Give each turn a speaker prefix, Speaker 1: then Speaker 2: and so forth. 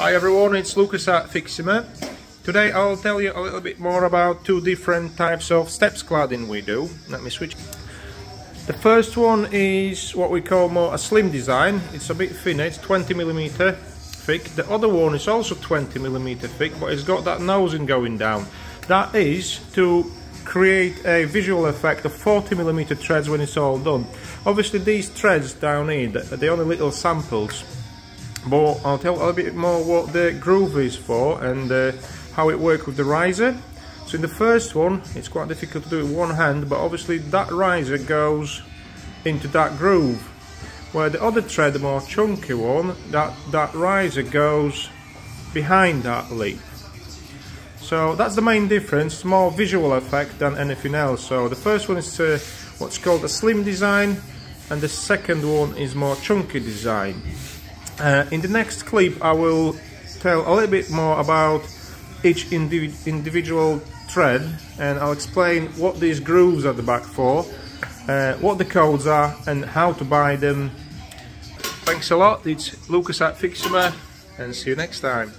Speaker 1: Hi everyone, it's Lucas at Fixima. Today I'll tell you a little bit more about two different types of steps cladding we do. Let me switch. The first one is what we call more a slim design. It's a bit thinner, it's 20mm thick. The other one is also 20mm thick, but it's got that nosing going down. That is to create a visual effect of 40mm threads when it's all done. Obviously these threads down here, they're only little samples, but I'll tell a little bit more what the groove is for and how it works with the riser. So in the first one, it's quite difficult to do it with one hand, but obviously that riser goes into that groove, where the other thread, the more chunky one, that riser goes behind that lip. So that's the main difference. It's more visual effect than anything else. So the first one is what's called a slim design, and the second one is more chunky design. In the next clip I will tell a little bit more about each individual thread, and I'll explain what these grooves are at the back for, what the codes are and how to buy them. Thanks a lot, it's Lucas at Fixima, and see you next time.